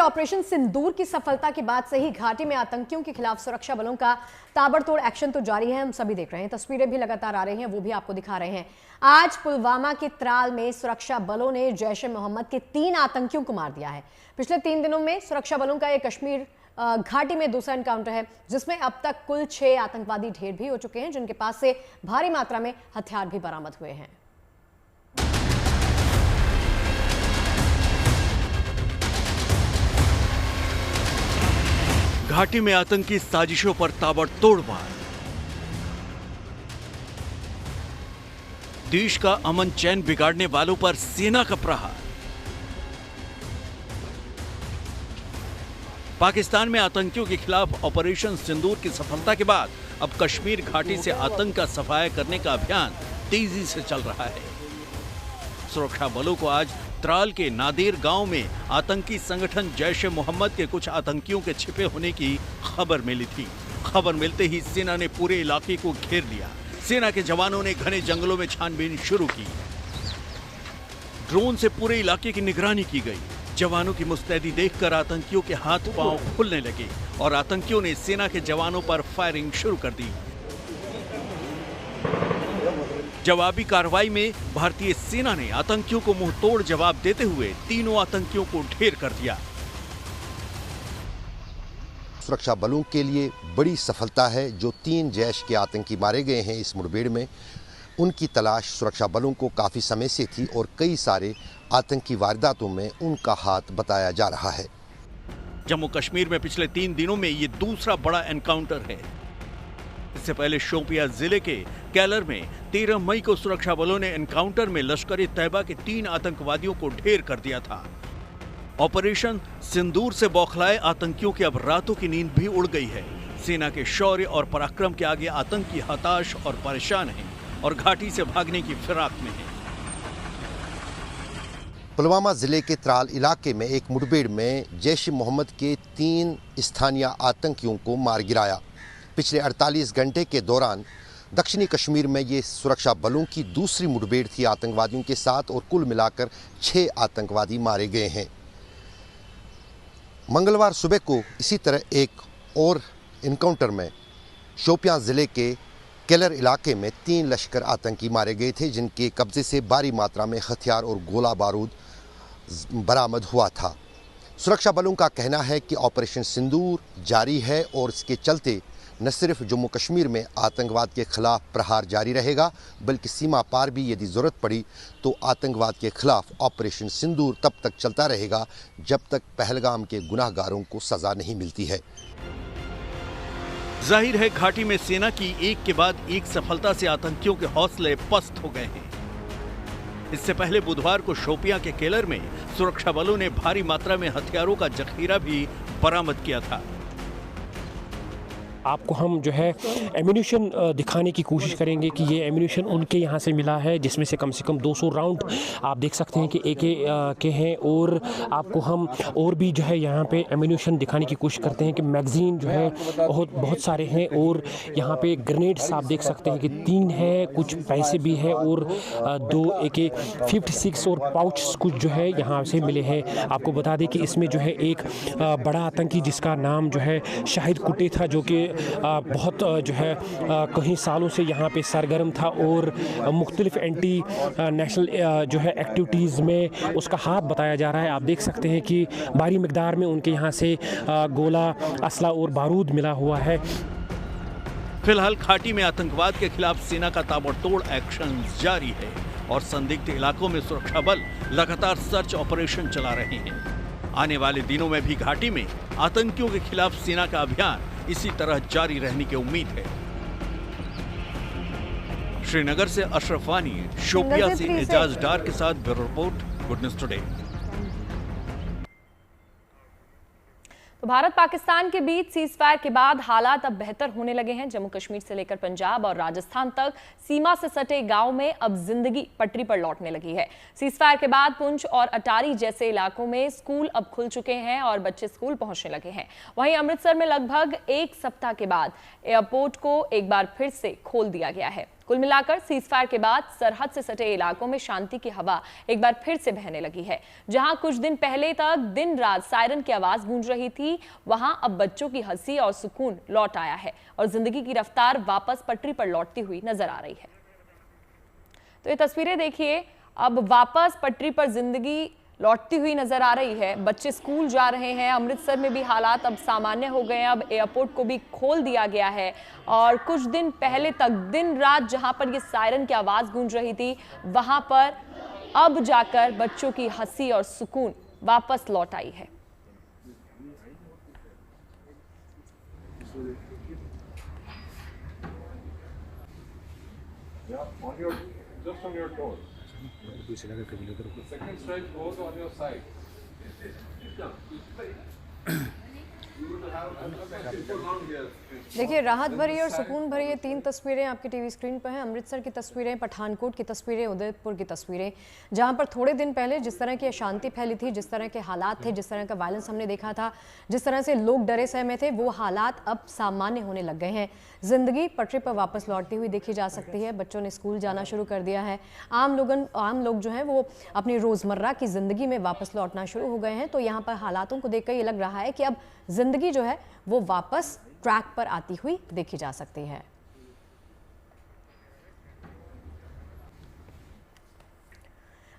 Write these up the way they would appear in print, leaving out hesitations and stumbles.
Operation सिंदूर की सफलता के बाद से ही घाटी में आतंकियों के खिलाफ सुरक्षा बलों का ताबड़तोड़ एक्शन तो जारी है। हम सभी देख रहे हैं, तस्वीरें भी लगातार आ रही हैं, वो भी आपको दिखा रहे हैं। आज पुलवामा के त्राल में सुरक्षा बलों ने जैश-ए-मोहम्मद के 3 आतंकियों को मार दिया है। पिछले 3 दिनों में सुरक्षा बलों का यह कश्मीर घाटी में दूसरा एनकाउंटर है, जिसमें अब तक कुल 6 आतंकवादी ढेर भी हो चुके हैं, जिनके पास से भारी मात्रा में हथियार भी बरामद हुए हैं। घाटी में आतंकी साजिशों पर ताबड़तोड़ वार। देश का अमन चैन बिगाड़ने वालों पर सेना का प्रहार। पाकिस्तान में आतंकियों के खिलाफ ऑपरेशन सिंदूर की सफलता के बाद अब कश्मीर घाटी से आतंक का सफाया करने का अभियान तेजी से चल रहा है। सुरक्षा बलों को आज त्राल के नादेर गांव में आतंकी संगठन जैश-ए-मोहम्मद के कुछ आतंकियों के छिपे होने की खबर मिली थी। खबर मिलते ही सेना ने पूरे इलाके को घेर लिया। सेना के जवानों ने घने जंगलों में छानबीन शुरू की। ड्रोन से पूरे इलाके की निगरानी की गई। जवानों की मुस्तैदी देखकर आतंकियों के हाथ पांव खुलने लगे और आतंकियों ने सेना के जवानों पर फायरिंग शुरू कर दी। जवाबी कार्रवाई में भारतीय सेना ने आतंकियों को मुंहतोड़ जवाब देते हुए तीनों आतंकियों को ढेर कर दिया। सुरक्षा बलों के लिए बड़ी सफलता है। जो 3 जैश के आतंकी मारे गए हैं इस मुठभेड़ में, उनकी तलाश सुरक्षा बलों को काफ़ी समय से थी और कई सारे आतंकी वारदातों में उनका हाथ बताया जा रहा है। जम्मू कश्मीर में पिछले 3 दिनों में ये दूसरा बड़ा एनकाउंटर है। इससे पहले शोपियां जिले के कैलर में 13 मई को सुरक्षा बलों ने एनकाउंटर में लश्कर-ए-तैयबा के 3 आतंकवादियों को ढेर कर दिया था। ऑपरेशन सिंदूर से बौखलाए आतंकियों की अब रातों की नींद भी उड़ गई है। सेना के शौर्य और पराक्रम के आगे आतंकी हताश और परेशान हैं और घाटी से भागने की फिराक में हैं। पुलवामा जिले के त्राल इलाके में एक मुठभेड़ में जैश-ए-मोहम्मद के 3 स्थानीय आतंकियों को मार गिराया। पिछले 48 घंटे के दौरान दक्षिणी कश्मीर में ये सुरक्षा बलों की दूसरी मुठभेड़ थी आतंकवादियों के साथ और कुल मिलाकर 6 आतंकवादी मारे गए हैं। मंगलवार सुबह को इसी तरह एक और इनकाउंटर में शोपियां जिले के केलर इलाके में 3 लश्कर आतंकी मारे गए थे, जिनके कब्जे से भारी मात्रा में हथियार और गोला बारूद बरामद हुआ था। सुरक्षा बलों का कहना है कि ऑपरेशन सिंदूर जारी है और इसके चलते न सिर्फ जम्मू कश्मीर में आतंकवाद के खिलाफ प्रहार जारी रहेगा, बल्कि सीमा पार भी यदि ज़रूरत पड़ी तो आतंकवाद के खिलाफ ऑपरेशन सिंदूर तब तक चलता रहेगा जब तक पहलगाम के गुनाहगारों को सज़ा नहीं मिलती है। जाहिर है घाटी में सेना की एक के बाद एक सफलता से आतंकियों के हौसले पस्त हो गए हैं। इससे पहले बुधवार को शोपियां के केलर में सुरक्षा बलों ने भारी मात्रा में हथियारों का जखीरा भी बरामद किया था। आपको हम जो है एम्यूनिशन दिखाने की कोशिश करेंगे कि ये एम्यूनिशन उनके यहाँ से मिला है, जिसमें से कम 200 राउंड आप देख सकते हैं कि एके के हैं। और आपको हम और भी जो है यहाँ पे एम्यूनिशन दिखाने की कोशिश करते हैं कि मैगजीन जो है बहुत सारे हैं। और यहाँ पे ग्रेनेड्स आप देख सकते हैं कि 3 है, कुछ पैसे भी है और 2 AK-56 और पाउच कुछ जो है यहाँ से मिले हैं। आपको बता दें कि इसमें जो है एक बड़ा आतंकी जिसका नाम जो है शाहिद कुटे था, जो कि बहुत जो है कई सालों से यहाँ पे सरगर्म था और मुख्तलिफ एंटी नेशनल जो है एक्टिविटीज़ में उसका हाथ बताया जा रहा है। आप देख सकते हैं कि भारी मिकदार में उनके यहाँ से गोला, असला और बारूद मिला हुआ है। फिलहाल घाटी में आतंकवाद के खिलाफ सेना का ताबड़तोड़ एक्शन जारी है और संदिग्ध इलाकों में सुरक्षा बल लगातार सर्च ऑपरेशन चला रहे हैं। आने वाले दिनों में भी घाटी में आतंकियों के खिलाफ सेना का अभियान इसी तरह जारी रहने की उम्मीद है। श्रीनगर से अशरफ वानी, शोपियां से एजाज डार के साथ bureau report, good news today. तो भारत पाकिस्तान के बीच सीजफायर के बाद हालात अब बेहतर होने लगे हैं। जम्मू कश्मीर से लेकर पंजाब और राजस्थान तक सीमा से सटे गांव में अब जिंदगी पटरी पर लौटने लगी है। सीजफायर के बाद पुंछ और अटारी जैसे इलाकों में स्कूल अब खुल चुके हैं और बच्चे स्कूल पहुंचने लगे हैं। वहीं अमृतसर में लगभग 1 सप्ताह के बाद एयरपोर्ट को एक बार फिर से खोल दिया गया है। कुल मिलाकर सीजफायर के बाद सरहद से सटे इलाकों में शांति की हवा एक बार फिर से बहने लगी है। जहां कुछ दिन पहले तक दिन रात सायरन की आवाज गूंज रही थी, वहां अब बच्चों की हंसी और सुकून लौट आया है और जिंदगी की रफ्तार वापस पटरी पर लौटती हुई नजर आ रही है। तो ये तस्वीरें देखिए, अब वापस पटरी पर जिंदगी लौटती हुई नजर आ रही है। बच्चे स्कूल जा रहे हैं। अमृतसर में भी हालात अब सामान्य हो गए हैं। अब एयरपोर्ट को भी खोल दिया गया है और कुछ दिन पहले तक दिन रात जहां पर ये सायरन की आवाज गूंज रही थी, वहां पर अब जाकर बच्चों की हंसी और सुकून वापस लौट आई है। Just on your toes. The second strike goes on your side. देखिए, राहत भरी और सुकून भरी ये तीन तस्वीरें आपकी टीवी स्क्रीन पर हैं। अमृतसर की तस्वीरें, पठानकोट की तस्वीरें, उदयपुर की तस्वीरें, जहां पर थोड़े दिन पहले जिस तरह की अशांति फैली थी, जिस तरह के हालात थे, जिस तरह का वायलेंस हमने देखा था, जिस तरह से लोग डरे सहमे थे, वो हालात अब सामान्य होने लग गए हैं। जिंदगी पटरी पर वापस लौटती हुई देखी जा सकती है। बच्चों ने स्कूल जाना शुरू कर दिया है। आम लोग जो हैं वो अपनी रोजमर्रा की जिंदगी में वापस लौटना शुरू हो गए हैं। तो यहाँ पर हालातों को देखकर ये लग रहा है कि अब जिंदगी जो है वो वापस ट्रैक पर आती हुई देखी जा सकती है।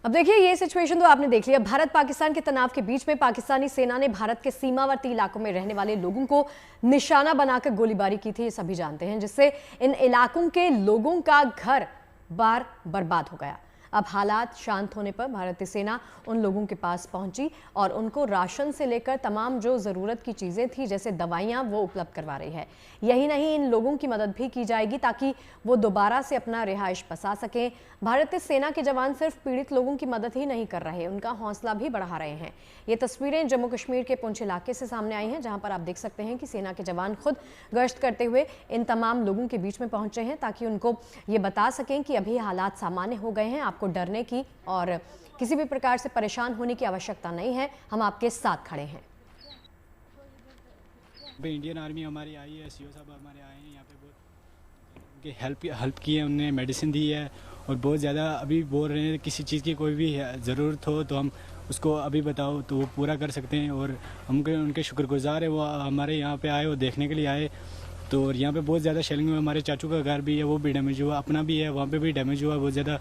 अब देखिए, ये सिचुएशन तो आपने देख लिया। भारत पाकिस्तान के तनाव के बीच में पाकिस्तानी सेना ने भारत के सीमावर्ती इलाकों में रहने वाले लोगों को निशाना बनाकर गोलीबारी की थी, ये सभी जानते हैं, जिससे इन इलाकों के लोगों का घर बार बर्बाद हो गया। अब हालात शांत होने पर भारतीय सेना उन लोगों के पास पहुंची और उनको राशन से लेकर तमाम जो ज़रूरत की चीज़ें थी, जैसे दवाइयां, वो उपलब्ध करवा रही है। यही नहीं, इन लोगों की मदद भी की जाएगी ताकि वो दोबारा से अपना रिहाइश बसा सकें। भारतीय सेना के जवान सिर्फ पीड़ित लोगों की मदद ही नहीं कर रहे, उनका हौसला भी बढ़ा रहे हैं। ये तस्वीरें जम्मू कश्मीर के पुंछ इलाके से सामने आई हैं, जहां पर आप देख सकते हैं कि सेना के जवान खुद गश्त करते हुए इन तमाम लोगों के बीच में पहुंचे हैं ताकि उनको ये बता सकें कि अभी हालात सामान्य हो गए हैं, आपको डरने की और किसी भी प्रकार से परेशान होने की आवश्यकता नहीं है, हम आपके साथ खड़े हैं। इंडियन आर्मी हमारी आई है, सीओ साहब हमारे आए हैं यहाँ पे, बहुत हेल्प की है, उन्होंने मेडिसिन दी है और बहुत ज़्यादा अभी बोल रहे हैं किसी चीज़ की कोई भी ज़रूरत हो तो हम उसको अभी बताओ तो वो पूरा कर सकते हैं और हम उनके शुक्रगुजार है। वो हमारे यहाँ पे आए, वो देखने के लिए आए। तो और यहाँ पे बहुत ज़्यादा शेलिंग हुआ, हमारे चाचू का घर भी है वो भी डैमेज हुआ, अपना भी है वहाँ पे भी डैमेज हुआ बहुत ज़्यादा।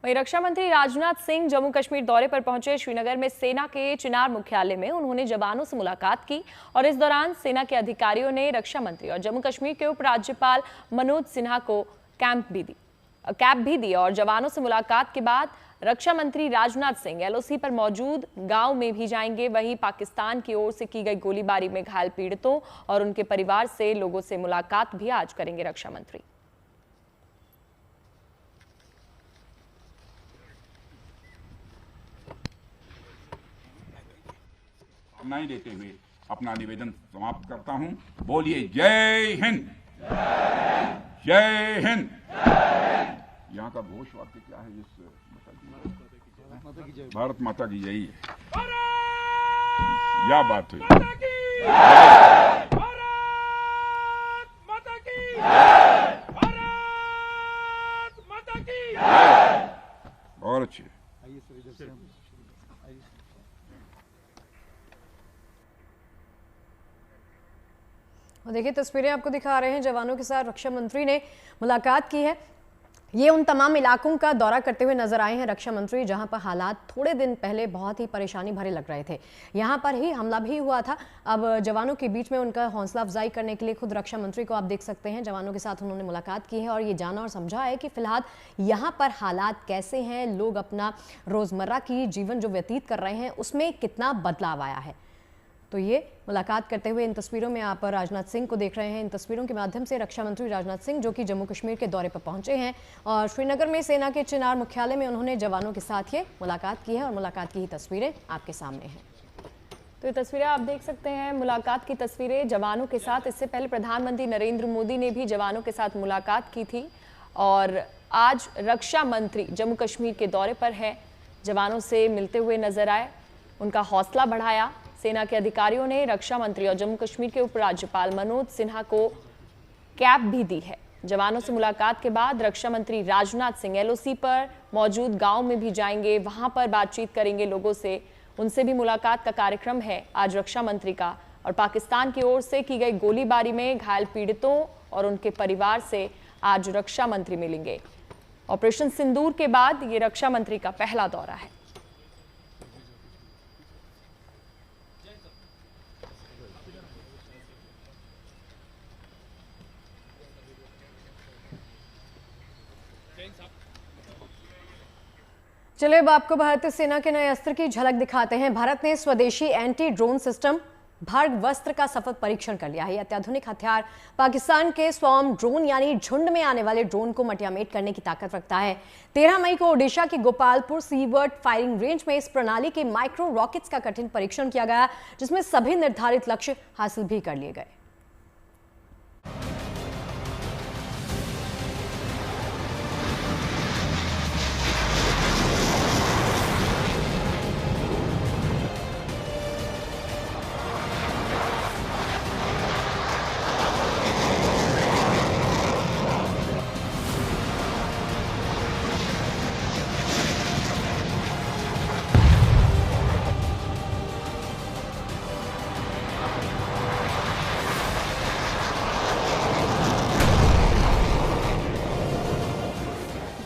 वहीं रक्षा मंत्री राजनाथ सिंह जम्मू कश्मीर दौरे पर पहुंचे। श्रीनगर में सेना के चिनार मुख्यालय में उन्होंने जवानों से मुलाकात की और इस दौरान सेना के अधिकारियों ने रक्षा मंत्री और जम्मू कश्मीर के उपराज्यपाल मनोज सिन्हा को कैप भी दी और जवानों से मुलाकात के बाद रक्षा मंत्री राजनाथ सिंह एलओसी पर मौजूद गांव में भी जाएंगे। वहीं पाकिस्तान की ओर से की गई गोलीबारी में घायल पीड़ितों और उनके परिवार से लोगों से मुलाकात भी आज करेंगे रक्षा मंत्री। नहीं देते हुए अपना निवेदन समाप्त करता हूं। बोलिए जय हिंद, जय हिंद। यहाँ का घोष वाक्य क्या है? भारत माता की जय है। या बात है। बहुत अच्छी है। और देखिए, तस्वीरें आपको दिखा रहे हैं, जवानों के साथ रक्षा मंत्री ने मुलाकात की है। ये उन तमाम इलाकों का दौरा करते हुए नजर आए हैं रक्षा मंत्री, जहां पर हालात थोड़े दिन पहले बहुत ही परेशानी भरे लग रहे थे। यहां पर ही हमला भी हुआ था। अब जवानों के बीच में उनका हौसला अफजाई करने के लिए खुद रक्षा मंत्री को आप देख सकते हैं, जवानों के साथ उन्होंने मुलाकात की है और ये जाना और समझा है कि फिलहाल यहाँ पर हालात कैसे हैं, लोग अपना रोजमर्रा की जीवन जो व्यतीत कर रहे हैं उसमें कितना बदलाव आया है। तो ये मुलाकात करते हुए इन तस्वीरों में आप राजनाथ सिंह को देख रहे हैं। इन तस्वीरों के माध्यम से रक्षा मंत्री राजनाथ सिंह जो कि जम्मू कश्मीर के दौरे पर पहुंचे हैं और श्रीनगर में सेना के चिनार मुख्यालय में उन्होंने जवानों के साथ ये मुलाकात की है और मुलाकात की ही तस्वीरें आपके सामने हैं। तो ये तस्वीरें आप देख सकते हैं, मुलाकात की तस्वीरें जवानों के साथ। इससे पहले प्रधानमंत्री नरेंद्र मोदी ने भी जवानों के साथ मुलाकात की थी और आज रक्षा मंत्री जम्मू कश्मीर के दौरे पर है, जवानों से मिलते हुए नजर आए, उनका हौसला बढ़ाया। सेना के अधिकारियों ने रक्षा मंत्री और जम्मू कश्मीर के उपराज्यपाल मनोज सिन्हा को कैप भी दी है जवानों से मुलाकात के बाद रक्षा मंत्री राजनाथ सिंह LOC पर मौजूद गांव में भी जाएंगे, वहां पर बातचीत करेंगे लोगों से, उनसे भी मुलाकात का कार्यक्रम है आज रक्षा मंत्री का। और पाकिस्तान की ओर से की गई गोलीबारी में घायल पीड़ितों और उनके परिवार से आज रक्षा मंत्री मिलेंगे। ऑपरेशन सिंदूर के बाद ये रक्षा मंत्री का पहला दौरा है। चलिए अब आपको भारतीय सेना के नए अस्त्र की झलक दिखाते हैं। भारत ने स्वदेशी एंटी ड्रोन सिस्टम भार्गवास्त्र का सफल परीक्षण कर लिया है। यह अत्याधुनिक हथियार पाकिस्तान के स्वॉर्म ड्रोन यानी झुंड में आने वाले ड्रोन को मटियामेट करने की ताकत रखता है। 13 मई को ओडिशा के गोपालपुर सीवर्ट फायरिंग रेंज में इस प्रणाली के माइक्रो रॉकेट्स का कठिन परीक्षण किया गया, जिसमें सभी निर्धारित लक्ष्य हासिल भी कर लिए गए।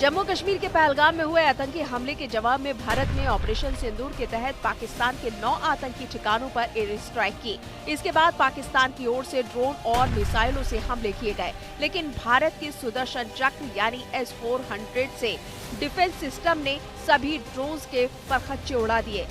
जम्मू कश्मीर के पहलगाम में हुए आतंकी हमले के जवाब में भारत ने ऑपरेशन सिंदूर के तहत पाकिस्तान के 9 आतंकी ठिकानों पर एयर स्ट्राइक की। इसके बाद पाकिस्तान की ओर से ड्रोन और मिसाइलों से हमले किए गए, लेकिन भारत के सुदर्शन चक्र यानी S-400 से डिफेंस सिस्टम ने सभी ड्रोन्स के परखच्चे उड़ा दिए।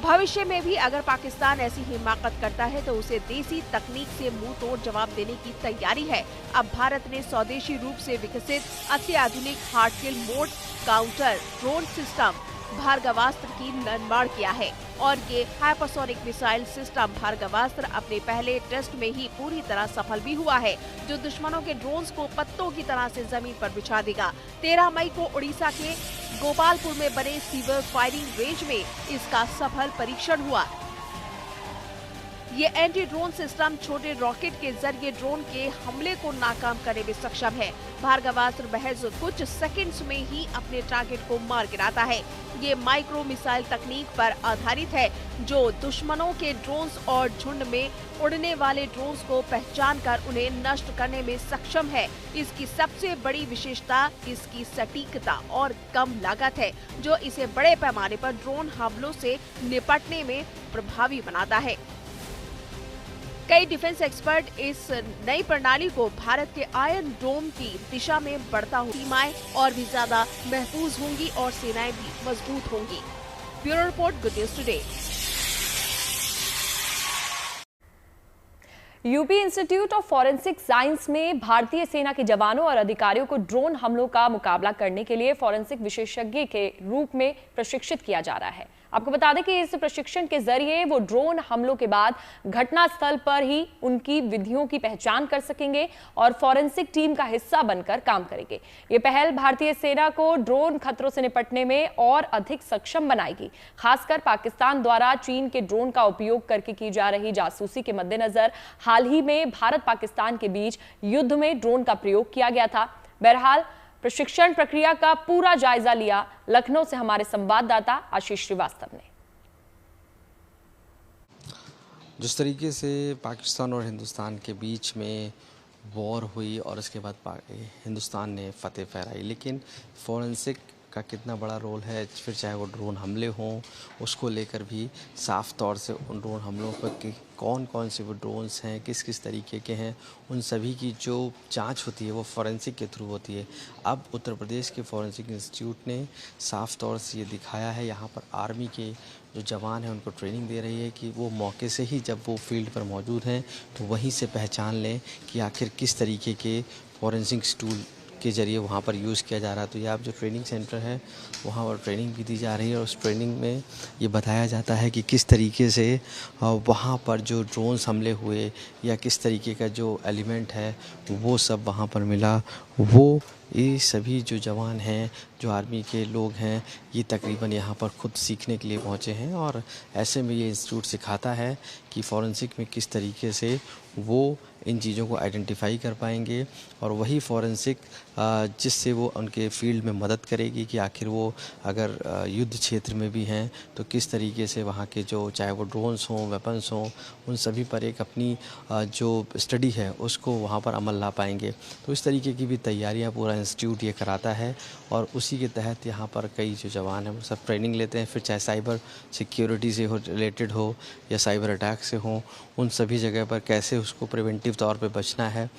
भविष्य में भी अगर पाकिस्तान ऐसी हिमाकत करता है तो उसे देसी तकनीक से मुंह तोड़ जवाब देने की तैयारी है। अब भारत ने स्वदेशी रूप से विकसित अत्याधुनिक hard kill mode counter drone system Bhargavastra की निर्माण किया है और ये हाइपरसोनिक मिसाइल सिस्टम भार्गवास्त्र अपने पहले टेस्ट में ही पूरी तरह सफल भी हुआ है, जो दुश्मनों के ड्रोन्स को पत्तों की तरह से जमीन पर बिछा देगा। 13 मई को उड़ीसा के गोपालपुर में बने सीवर्ट फायरिंग रेंज में इसका सफल परीक्षण हुआ। ये एंटी ड्रोन सिस्टम छोटे रॉकेट के जरिए ड्रोन के हमले को नाकाम करने में सक्षम है। भार्गवास्त्र महज कुछ सेकंड्स में ही अपने टारगेट को मार गिराता है। ये माइक्रो मिसाइल तकनीक पर आधारित है, जो दुश्मनों के ड्रोन्स और झुंड में उड़ने वाले ड्रोन्स को पहचान कर उन्हें नष्ट करने में सक्षम है। इसकी सबसे बड़ी विशेषता इसकी सटीकता और कम लागत है, जो इसे बड़े पैमाने पर ड्रोन हमलों से निपटने में प्रभावी बनाता है। कई डिफेंस एक्सपर्ट इस नई प्रणाली को भारत के आयरन डोम की दिशा में बढ़ता हुआ सीमाएं और भी ज्यादा महफूज होंगी और सेनाएं भी मजबूत होंगी। Bureau report, good news today. UP institute of forensic science में भारतीय सेना के जवानों और अधिकारियों को ड्रोन हमलों का मुकाबला करने के लिए फॉरेंसिक विशेषज्ञ के रूप में प्रशिक्षित किया जा रहा है। आपको बता दें कि इस प्रशिक्षण के जरिए वो ड्रोन हमलों के बाद घटना स्थल पर ही उनकी विधियों की पहचान कर सकेंगे और फॉरेंसिक टीम का हिस्सा बनकर काम करेंगे। ये पहल भारतीय सेना को ड्रोन खतरों से निपटने में और अधिक सक्षम बनाएगी। खासकर पाकिस्तान द्वारा चीन के ड्रोन का उपयोग करके की जा रही जासूसी के मद्देनजर हाल ही में भारत पाकिस्तान के बीच युद्ध में ड्रोन का प्रयोग किया गया था। बहरहाल प्रशिक्षण प्रक्रिया का पूरा जायजा लिया लखनऊ से हमारे संवाददाता आशीष श्रीवास्तव ने। जिस तरीके से पाकिस्तान और हिंदुस्तान के बीच में वॉर हुई और उसके बाद हिंदुस्तान ने फतेह फहराई, लेकिन फॉरेंसिक का कितना बड़ा रोल है, फिर चाहे वो ड्रोन हमले हों, उसको लेकर भी साफ तौर से उन ड्रोन हमलों पर कौन कौन से वो ड्रोन्स हैं, किस किस तरीके के हैं, उन सभी की जो जांच होती है वो फॉरेंसिक के थ्रू होती है। अब उत्तर प्रदेश के फॉरेंसिक इंस्टीट्यूट ने साफ तौर से ये दिखाया है, यहाँ पर आर्मी के जो जवान हैं उनको ट्रेनिंग दे रही है कि वो मौके से ही जब वो फील्ड पर मौजूद हैं तो वहीं से पहचान लें कि आखिर किस तरीके के फॉरेंसिक टूल के ज़रिए वहाँ पर यूज़ किया जा रहा है। तो ये आप जो ट्रेनिंग सेंटर है वहाँ पर ट्रेनिंग भी दी जा रही है और उस ट्रेनिंग में ये बताया जाता है कि किस तरीके से वहाँ पर जो ड्रोन्स हमले हुए या किस तरीके का जो एलिमेंट है वो सब वहाँ पर मिला। वो ये सभी जो जवान हैं, जो आर्मी के लोग हैं, ये तकरीबन यहाँ पर खुद सीखने के लिए पहुँचे हैं और ऐसे में ये इंस्टीट्यूट सिखाता है कि फॉरेंसिक में किस तरीके से वो इन चीज़ों को आइडेंटिफाई कर पाएंगे और वही फॉरेंसिक जिससे वो उनके फील्ड में मदद करेगी कि आखिर वो अगर युद्ध क्षेत्र में भी हैं तो किस तरीके से वहाँ के जो चाहे वो ड्रोन्स हों, वेपन्स हों, उन सभी पर एक अपनी जो स्टडी है उसको वहाँ पर अमल ला पाएंगे। तो इस तरीके की भी तैयारियाँ पूरा इंस्टीट्यूट ये कराता है और उसी के तहत यहाँ पर कई जो जवान हैं वो सब ट्रेनिंग लेते हैं। फिर चाहे साइबर सिक्योरिटी से हो रिलेटेड हो या साइबर अटैक से हो, उन सभी जगह पर कैसे उसको प्रिवेंटिव तौर पे बचना है,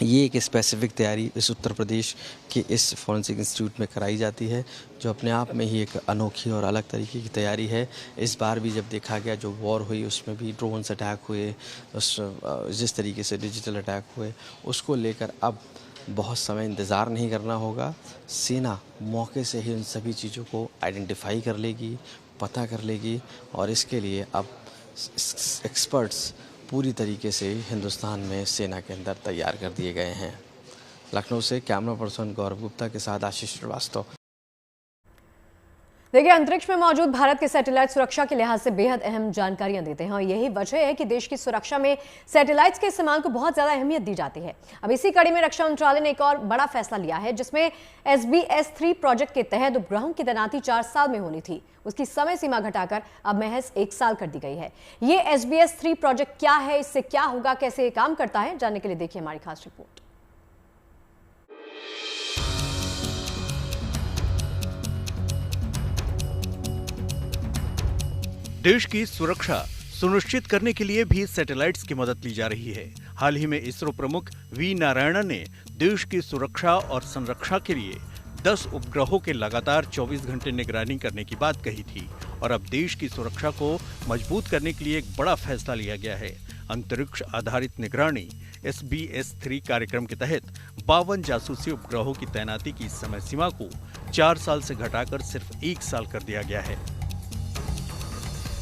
ये एक स्पेसिफिक तैयारी इस उत्तर प्रदेश के इस फॉरेंसिक इंस्टीट्यूट में कराई जाती है, जो अपने आप में ही एक अनोखी और अलग तरीके की तैयारी है। इस बार भी जब देखा गया जो वॉर हुई उसमें भी ड्रोन्स अटैक हुए, जिस तरीके से डिजिटल अटैक हुए, उसको लेकर अब बहुत समय इंतज़ार नहीं करना होगा। सेना मौके से ही उन सभी चीज़ों को आइडेंटिफाई कर लेगी, पता कर लेगी और इसके लिए अब एक्सपर्ट्स पूरी तरीके से हिंदुस्तान में सेना के अंदर तैयार कर दिए गए हैं। लखनऊ से कैमरा पर्सन गौरव गुप्ता के साथ आशीष श्रीवास्तव। देखिए, अंतरिक्ष में मौजूद भारत के सैटेलाइट सुरक्षा के लिहाज से बेहद अहम जानकारियां देते हैं और यही वजह है कि देश की सुरक्षा में सैटेलाइट्स के इस्तेमाल को बहुत ज्यादा अहमियत दी जाती है। अब इसी कड़ी में रक्षा मंत्रालय ने एक और बड़ा फैसला लिया है, जिसमें SBS-3 प्रोजेक्ट के तहत उपग्रहों की तैनाती 4 साल में होनी थी, उसकी समय सीमा घटाकर अब महज 1 साल कर दी गई है। ये SBS-3 प्रोजेक्ट क्या है, इससे क्या होगा, कैसे ये काम करता है, जानने के लिए देखिए हमारी खास रिपोर्ट। देश की सुरक्षा सुनिश्चित करने के लिए भी सैटेलाइट्स की मदद ली जा रही है। हाल ही में इसरो प्रमुख वी नारायणन ने देश की सुरक्षा और संरक्षा के लिए 10 उपग्रहों के लगातार 24 घंटे निगरानी करने की बात कही थी और अब देश की सुरक्षा को मजबूत करने के लिए एक बड़ा फैसला लिया गया है। अंतरिक्ष आधारित निगरानी SBS-3 कार्यक्रम के तहत 52 जासूसी उपग्रहों की तैनाती की समय सीमा को 4 साल से घटाकर सिर्फ 1 साल कर दिया गया है।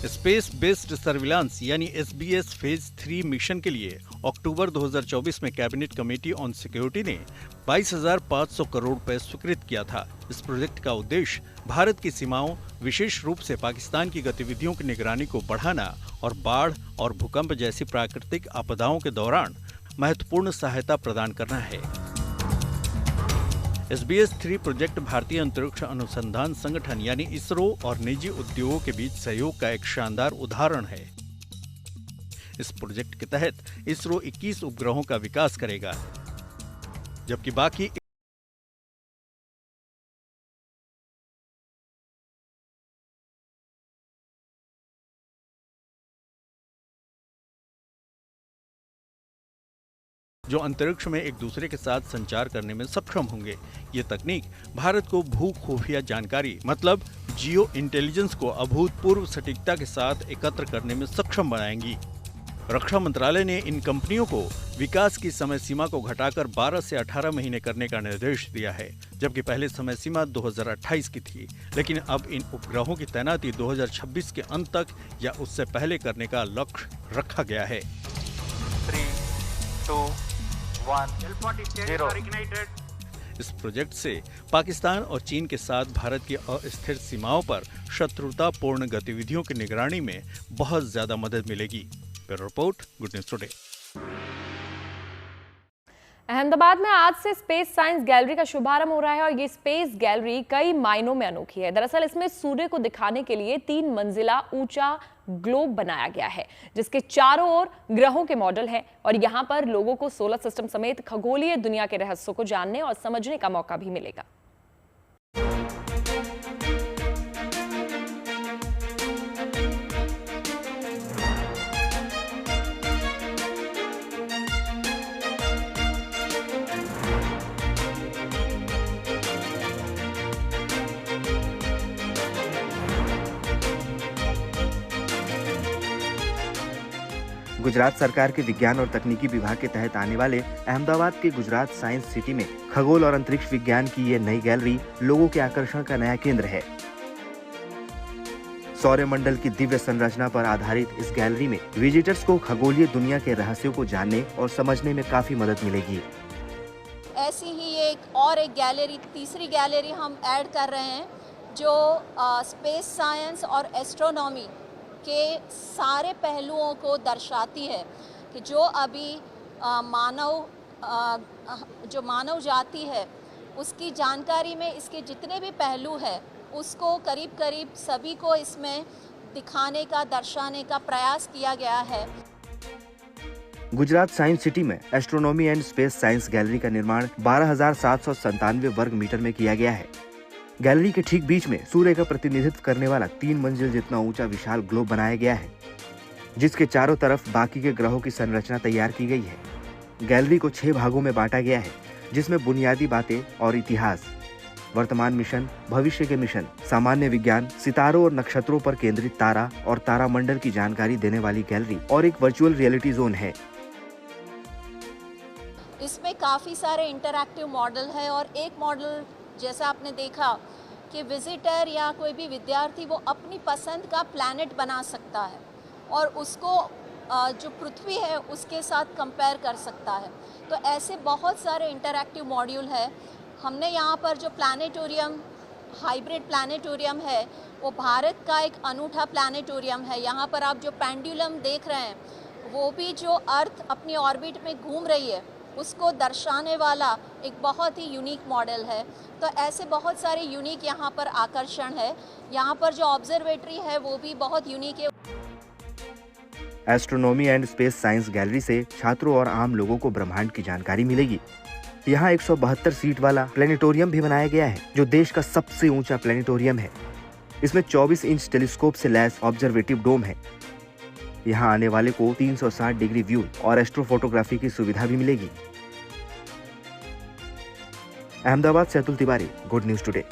स्पेस बेस्ड सर्विलांस यानी SBS फेज 3 मिशन के लिए अक्टूबर 2024 में कैबिनेट कमेटी ऑन सिक्योरिटी ने 22,500 करोड़ रुपए स्वीकृत किया था। इस प्रोजेक्ट का उद्देश्य भारत की सीमाओं, विशेष रूप से पाकिस्तान की गतिविधियों की निगरानी को बढ़ाना और बाढ़ और भूकंप जैसी प्राकृतिक आपदाओं के दौरान महत्वपूर्ण सहायता प्रदान करना है। SBS-3 प्रोजेक्ट भारतीय अंतरिक्ष अनुसंधान संगठन यानी इसरो और निजी उद्योगों के बीच सहयोग का एक शानदार उदाहरण है। इस प्रोजेक्ट के तहत इसरो 21 उपग्रहों का विकास करेगा, जबकि बाकी जो अंतरिक्ष में एक दूसरे के साथ संचार करने में सक्षम होंगे। ये तकनीक भारत को भू खुफिया जानकारी मतलब जियो इंटेलिजेंस को अभूतपूर्व सटीकता के साथ एकत्र करने में सक्षम बनाएंगी। रक्षा मंत्रालय ने इन कंपनियों को विकास की समय सीमा को घटाकर 12 से 18 महीने करने का निर्देश दिया है, जबकि पहले समय सीमा 2028 की थी। लेकिन अब इन उपग्रहों की तैनाती 2026 के अंत तक या उससे पहले करने का लक्ष्य रखा गया है। 3, 2, 1, 0। इस प्रोजेक्ट से पाकिस्तान और चीन के साथ भारत की अस्थिर सीमाओं पर शत्रुतापूर्ण गतिविधियों की निगरानी में बहुत ज्यादा मदद मिलेगी। Bureau report, good news today. Ahmedabad में आज से स्पेस साइंस गैलरी का शुभारंभ हो रहा है और ये स्पेस गैलरी कई मायनों में अनोखी है। दरअसल इसमें सूर्य को दिखाने के लिए 3 मंजिला ऊंचा ग्लोब बनाया गया है, जिसके चारों ओर ग्रहों के मॉडल हैं और यहाँ पर लोगों को सोलर सिस्टम समेत खगोलीय दुनिया के रहस्यों को जानने और समझने का मौका भी मिलेगा। गुजरात सरकार के विज्ञान और तकनीकी विभाग के तहत आने वाले अहमदाबाद के गुजरात साइंस सिटी में खगोल और अंतरिक्ष विज्ञान की ये नई गैलरी लोगों के आकर्षण का नया केंद्र है। सौरमंडल की दिव्य संरचना पर आधारित इस गैलरी में विजिटर्स को खगोलीय दुनिया के रहस्यों को जानने और समझने में काफी मदद मिलेगी। ऐसी ही एक गैलरी, तीसरी गैलरी हम ऐड कर रहे हैं जो स्पेस साइंस और एस्ट्रोनॉमी के सारे पहलुओं को दर्शाती है कि जो अभी जो मानव जाति है उसकी जानकारी में इसके जितने भी पहलू है उसको करीब करीब सभी को इसमें दिखाने का, दर्शाने का प्रयास किया गया है। गुजरात साइंस सिटी में astronomy and space science gallery का निर्माण 12,797 वर्ग मीटर में किया गया है। गैलरी के ठीक बीच में सूर्य का प्रतिनिधित्व करने वाला 3 मंजिल जितना ऊंचा विशाल ग्लोब बनाया गया है, जिसके चारों तरफ बाकी के ग्रहों की संरचना तैयार की गई है। गैलरी को 6 भागों में बांटा गया है, जिसमें बुनियादी बातें और इतिहास, वर्तमान मिशन, भविष्य के मिशन, सामान्य विज्ञान, सितारों और नक्षत्रों पर केंद्रित तारा और तारामंडल की जानकारी देने वाली गैलरी और एक वर्चुअल रियलिटी जोन है। इसमें काफ़ी सारे इंटरैक्टिव मॉडल है और एक मॉडल जैसा आपने देखा कि विजिटर या कोई भी विद्यार्थी वो अपनी पसंद का प्लैनेट बना सकता है और उसको जो पृथ्वी है उसके साथ कंपेयर कर सकता है। तो ऐसे बहुत सारे इंटरैक्टिव मॉड्यूल है। हमने यहाँ पर जो प्लानेटोरियम, हाइब्रिड प्लानेटोरियम है, वो भारत का एक अनूठा प्लानेटोरियम है। यहाँ पर आप जो पेंडुलम देख रहे हैं वो भी जो अर्थ अपनी ऑर्बिट में घूम रही है उसको दर्शाने वाला एक बहुत ही यूनिक मॉडल है। तो ऐसे बहुत सारे यूनिक यहाँ पर आकर्षण है। यहाँ पर जो ऑब्जर्वेटरी है वो भी बहुत यूनिक है। Astronomy and space science gallery से छात्रों और आम लोगों को ब्रह्मांड की जानकारी मिलेगी। यहाँ 172 सीट वाला प्लेनेटोरियम भी बनाया गया है, जो देश का सबसे ऊंचा प्लेनेटोरियम है। इसमें 24 इंच टेलीस्कोप से लैस ऑब्जर्वेटिव डोम है। यहाँ आने वाले को 360 डिग्री व्यू और एस्ट्रोफोटोग्राफी की सुविधा भी मिलेगी। अहमदाबाद से Atul Tiwari, good news today.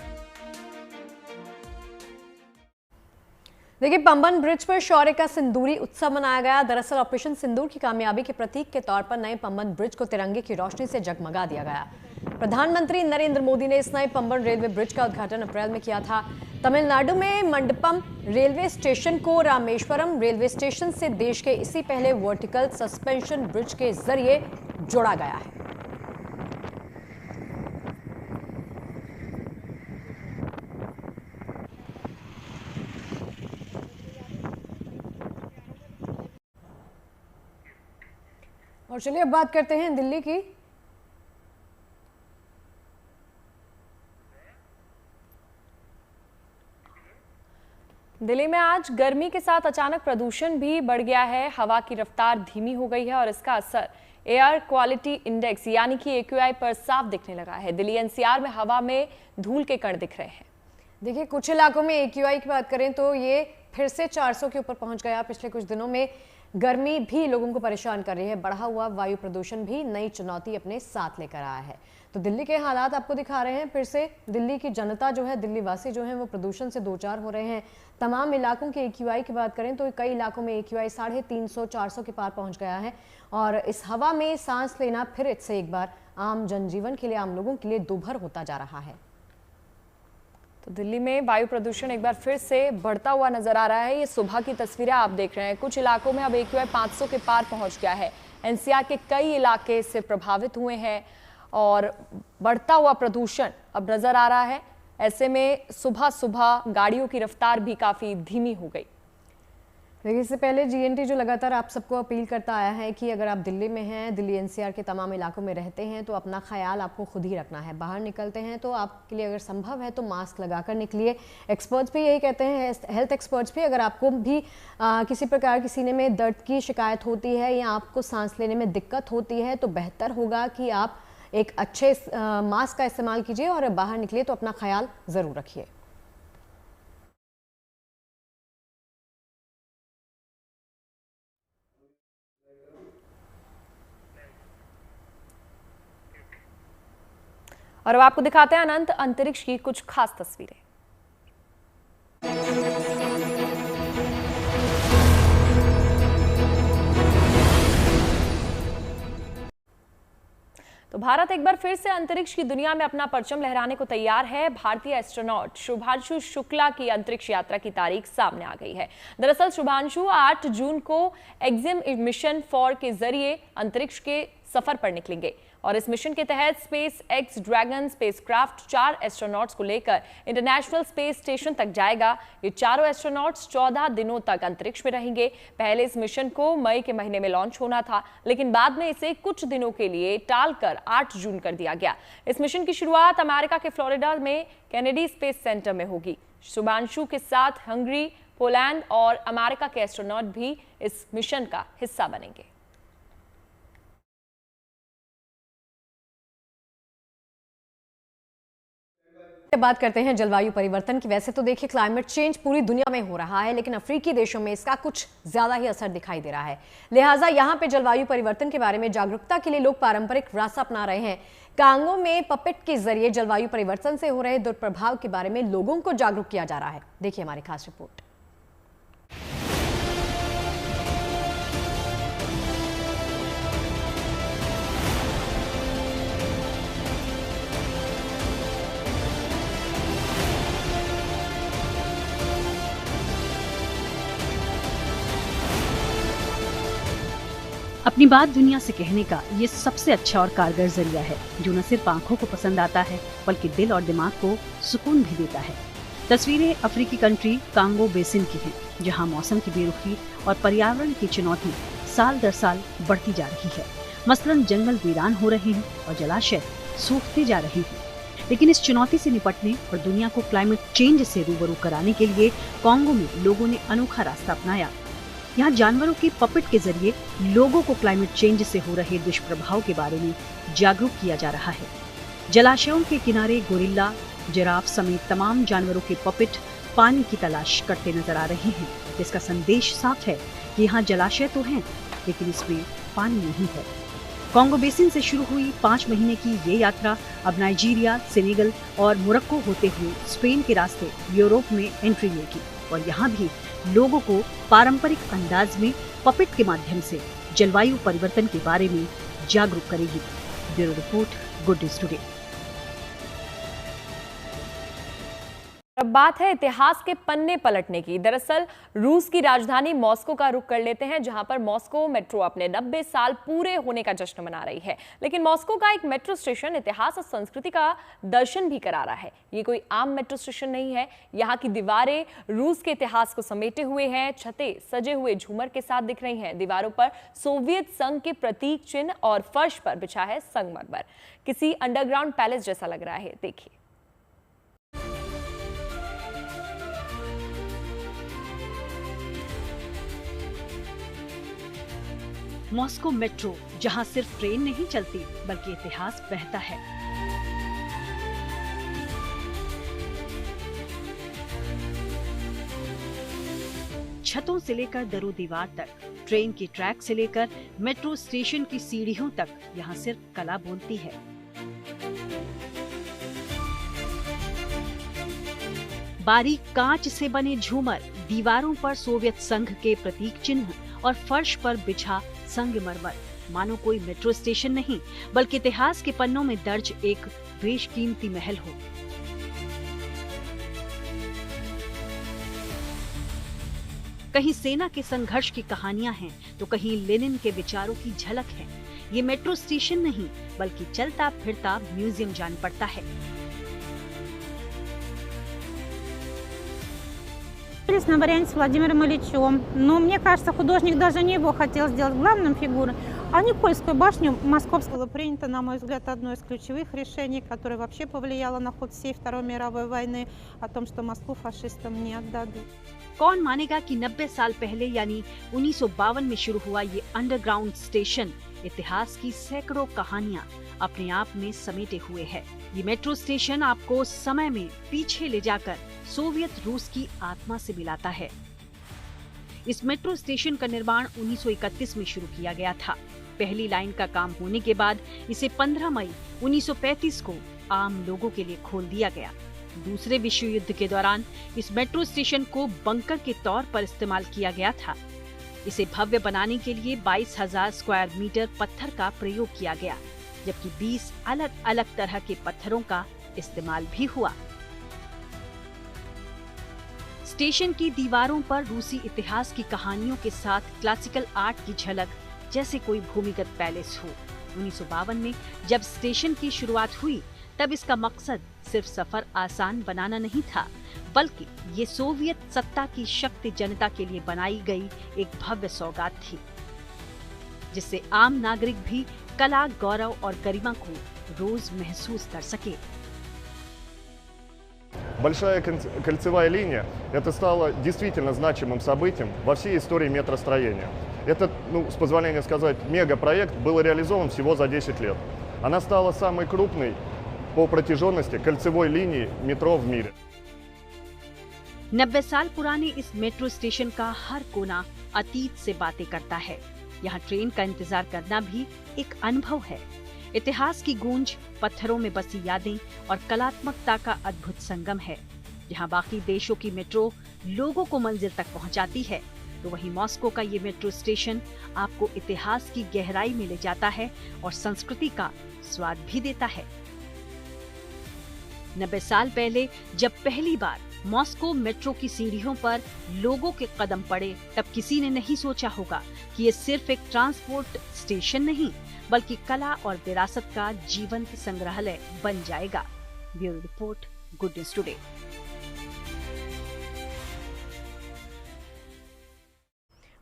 देखिए, पंबन ब्रिज पर शौर्य का सिंदूरी उत्सव मनाया गया। दरअसल ऑपरेशन सिंदूर की कामयाबी के प्रतीक के तौर पर नए पंबन ब्रिज को तिरंगे की रोशनी से जगमगा दिया गया। प्रधानमंत्री नरेंद्र मोदी ने इस नए पंबन रेलवे ब्रिज का उद्घाटन अप्रैल में किया था। तमिलनाडु में मंडपम रेलवे स्टेशन को रामेश्वरम रेलवे स्टेशन से देश के इसी पहले वर्टिकल सस्पेंशन ब्रिज के जरिए जोड़ा गया है। और चलिए अब बात करते हैं दिल्ली की। दिल्ली में आज गर्मी के साथ अचानक प्रदूषण भी बढ़ गया है। हवा की रफ्तार धीमी हो गई है और इसका असर एयर क्वालिटी इंडेक्स यानी कि AQI पर साफ दिखने लगा है। दिल्ली NCR में हवा में धूल के कण दिख रहे हैं। देखिए, कुछ इलाकों में AQI की बात करें तो ये फिर से 400 के ऊपर पहुंच गया। पिछले कुछ दिनों में गर्मी भी लोगों को परेशान कर रही है। बढ़ा हुआ वायु प्रदूषण भी नई चुनौती अपने साथ लेकर आया है। तो दिल्ली के हालात आपको दिखा रहे हैं। फिर से दिल्ली की जनता जो है, दिल्ली वासी जो हैं, वो प्रदूषण से दो चार हो रहे हैं। तमाम इलाकों के AQI की बात करें तो कई इलाकों में AQI 350-400 के पार पहुंच गया है और इस हवा में सांस लेना फिर से एक बार आम जनजीवन के लिए, आम लोगों के लिए दूभर होता जा रहा है। तो दिल्ली में वायु प्रदूषण एक बार फिर से बढ़ता हुआ नजर आ रहा है। ये सुबह की तस्वीरें आप देख रहे हैं। कुछ इलाकों में अब AQI 500 के पार पहुंच गया है। NCR के कई इलाके इससे प्रभावित हुए हैं और बढ़ता हुआ प्रदूषण अब नजर आ रहा है। ऐसे में सुबह सुबह गाड़ियों की रफ्तार भी काफी धीमी हो गई। देखिए, इससे पहले GNT जो लगातार आप सबको अपील करता आया है कि अगर आप दिल्ली में हैं, दिल्ली NCR के तमाम इलाकों में रहते हैं तो अपना ख्याल आपको खुद ही रखना है। बाहर निकलते हैं तो आपके लिए अगर संभव है तो मास्क लगाकर निकलिए। एक्सपर्ट्स भी यही कहते हैं, हेल्थ एक्सपर्ट्स भी, अगर आपको भी किसी प्रकार की सीने में दर्द की शिकायत होती है या आपको सांस लेने में दिक्कत होती है तो बेहतर होगा कि आप एक अच्छे मास्क का इस्तेमाल कीजिए और बाहर निकलिए तो अपना ख्याल ज़रूर रखिए। और अब आपको दिखाते हैं अनंत अंतरिक्ष की कुछ खास तस्वीरें। तो भारत एक बार फिर से अंतरिक्ष की दुनिया में अपना परचम लहराने को तैयार है। भारतीय एस्ट्रोनॉट शुभांशु शुक्ला की अंतरिक्ष यात्रा की तारीख सामने आ गई है। दरअसल शुभांशु 8 जून को एक्सिम मिशन 4 के जरिए अंतरिक्ष के सफर पर निकलेंगे। और इस मिशन के तहत space x dragon spacecraft 4 astronauts को लेकर इंटरनेशनल स्पेस स्टेशन तक जाएगा। ये चारों एस्ट्रोनॉट्स 14 दिनों तक अंतरिक्ष में रहेंगे। पहले इस मिशन को मई के महीने में लॉन्च होना था, लेकिन बाद में इसे कुछ दिनों के लिए टालकर 8 जून कर दिया गया। इस मिशन की शुरुआत अमेरिका के फ्लोरिडा में कैनेडी स्पेस सेंटर में होगी। शुभांशु के साथ हंगरी, पोलैंड और अमेरिका के एस्ट्रोनॉट भी इस मिशन का हिस्सा बनेंगे। बात करते हैं जलवायु परिवर्तन की। वैसे तो देखिए क्लाइमेट चेंज पूरी दुनिया में हो रहा है, लेकिन अफ्रीकी देशों में इसका कुछ ज्यादा ही असर दिखाई दे रहा है। लिहाजा यहाँ पे जलवायु परिवर्तन के बारे में जागरूकता के लिए लोग पारंपरिक रास्ता अपना रहे हैं। कांगो में पपेट के जरिए जलवायु परिवर्तन से हो रहे दुष्प्रभाव के बारे में लोगों को जागरूक किया जा रहा है। देखिए हमारी खास रिपोर्ट। अपनी बात दुनिया से कहने का ये सबसे अच्छा और कारगर जरिया है, जो न सिर्फ आंखों को पसंद आता है बल्कि दिल और दिमाग को सुकून भी देता है। तस्वीरें अफ्रीकी कंट्री कांगो बेसिन की हैं, जहां मौसम की बेरुखी और पर्यावरण की चुनौती साल दर साल बढ़ती जा रही है। मसलन जंगल वीरान हो रहे हैं और जलाशय सूखते जा रहे हैं। लेकिन इस चुनौती से निपटने और दुनिया को क्लाइमेट चेंज से रूबरू कराने के लिए कांगो में लोगों ने अनोखा रास्ता अपनाया। यहाँ जानवरों की पपेट के जरिए लोगों को क्लाइमेट चेंज से हो रहे दुष्प्रभाव के बारे में जागरूक किया जा रहा है। जलाशयों के किनारे गोरिल्ला, जिराफ समेत तमाम जानवरों के पपेट पानी की तलाश करते नजर आ रहे हैं, जिसका संदेश साफ है कि यहाँ जलाशय तो हैं, लेकिन इसमें पानी नहीं है। कांगो बेसिन से शुरू हुई 5 महीने की ये यात्रा अब नाइजीरिया, सेनेगल और मोरक्को होते हुए स्पेन के रास्ते यूरोप में एंट्री लेगी और यहाँ भी लोगों को पारंपरिक अंदाज में पपेट के माध्यम से जलवायु परिवर्तन के बारे में जागरूक करेगी। Bureau report, good news today. अब बात है इतिहास के पन्ने पलटने की। दरअसल रूस की राजधानी मॉस्को का रुख कर लेते हैं, जहां पर मॉस्को मेट्रो अपने 90 साल पूरे होने का जश्न मना रही है। लेकिन मॉस्को का एक मेट्रो स्टेशन इतिहास और संस्कृति का दर्शन भी करा रहा है। ये कोई आम मेट्रो स्टेशन नहीं है। यहाँ की दीवारें रूस के इतिहास को समेटे हुए हैं। छतें सजे हुए झूमर के साथ दिख रही हैं। दीवारों पर सोवियत संघ के प्रतीक चिन्ह और फर्श पर बिछा है संगमरमर। किसी अंडरग्राउंड पैलेस जैसा लग रहा है। देखिए। मॉस्को मेट्रो, जहां सिर्फ ट्रेन नहीं चलती बल्कि इतिहास बहता है। छतों से लेकर दरो दीवार तक, ट्रेन की ट्रैक से लेकर मेट्रो स्टेशन की सीढ़ियों तक, यहाँ सिर्फ कला बोलती है। बारीक कांच से बने झूमर, दीवारों पर सोवियत संघ के प्रतीक चिन्ह और फर्श पर बिछा संगमरमर, मानो कोई मेट्रो स्टेशन नहीं बल्कि इतिहास के पन्नों में दर्ज एक बेशकीमती महल हो। कहीं सेना के संघर्ष की कहानियां हैं तो कहीं लेनिन के विचारों की झलक है। ये मेट्रो स्टेशन नहीं बल्कि चलता फिरता म्यूजियम जान पड़ता है। На варианте с Владимиром Ильичем, но мне кажется, художник даже не его хотел сделать главным фигурой, а Никольскую башню московскую. Было принято, на мой взгляд, одно из ключевых решений, которое вообще повлияло на ход всей Второй мировой войны, о том, что Москву фашистам не отдадут. कौन मानेगा कि 90 साल पहले यानी 1952 में शुरू हुआ ये अंडरग्राउंड स्टेशन इतिहास की सैकड़ों कहानियां अपने आप में समेटे हुए है। ये मेट्रो स्टेशन आपको समय में पीछे ले जाकर सोवियत रूस की आत्मा से मिलाता है। इस मेट्रो स्टेशन का निर्माण 1931 में शुरू किया गया था। पहली लाइन का काम होने के बाद इसे 15 मई 1935 को आम लोगों के लिए खोल दिया गया। दूसरे विश्व युद्ध के दौरान इस मेट्रो स्टेशन को बंकर के तौर पर इस्तेमाल किया गया था। इसे भव्य बनाने के लिए 22,000 स्क्वायर मीटर पत्थर का प्रयोग किया गया, जबकि 20 अलग अलग तरह के पत्थरों का इस्तेमाल भी हुआ। स्टेशन की दीवारों पर रूसी इतिहास की कहानियों के साथ क्लासिकल आर्ट की झलक, जैसे कोई भूमिगत पैलेस हो। 1952 में जब स्टेशन की शुरुआत हुई तब इसका मकसद सिर्फ सफर आसान बनाना नहीं था, बल्कि ये सोवियत सत्ता की शक्ति जनता के लिए बनाई गई एक भव्य सौगात थी, जिससे आम नागरिक भी कला, गौरव और गरिमा को रोज महसूस कर सके। Большая кольцевая линия – это стало действительно значимым событием во всей истории метростроения. Этот, с позволения сказать, мегапроект был реализован всего за 10 лет. Она стала самой крупной по протяженности кольцевой линии метро в мире. 90 साल पुराने इस मेट्रो स्टेशन का हर कोना अतीत से बातें करता है। यहाँ ट्रेन का इंतजार करना भी एक अनुभव है। इतिहास की गूंज, पत्थरों में बसी यादें और कलात्मकता का अद्भुत संगम है। यहाँ बाकी देशों की मेट्रो लोगों को मंजिल तक पहुँचाती है, तो वहीं मॉस्को का ये मेट्रो स्टेशन आपको इतिहास की गहराई में ले जाता है और संस्कृति का स्वाद भी देता है। 90 साल पहले जब पहली बार मॉस्को मेट्रो की सीढ़ियों पर लोगों के कदम पड़े, तब किसी ने नहीं सोचा होगा कि ये सिर्फ एक ट्रांसपोर्ट स्टेशन नहीं, बल्कि कला और विरासत का जीवंत संग्रहालय बन जाएगा। Bureau report, good news today.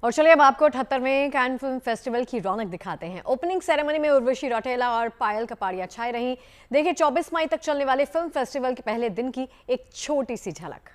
और चलिए अब आपको 78वें कैन फिल्म फेस्टिवल की रौनक दिखाते हैं। ओपनिंग सेरेमनी में उर्वशी रौटेला और पायल कपाड़िया छाई रही। देखिए 24 मई तक चलने वाले फिल्म फेस्टिवल के पहले दिन की एक छोटी सी झलक।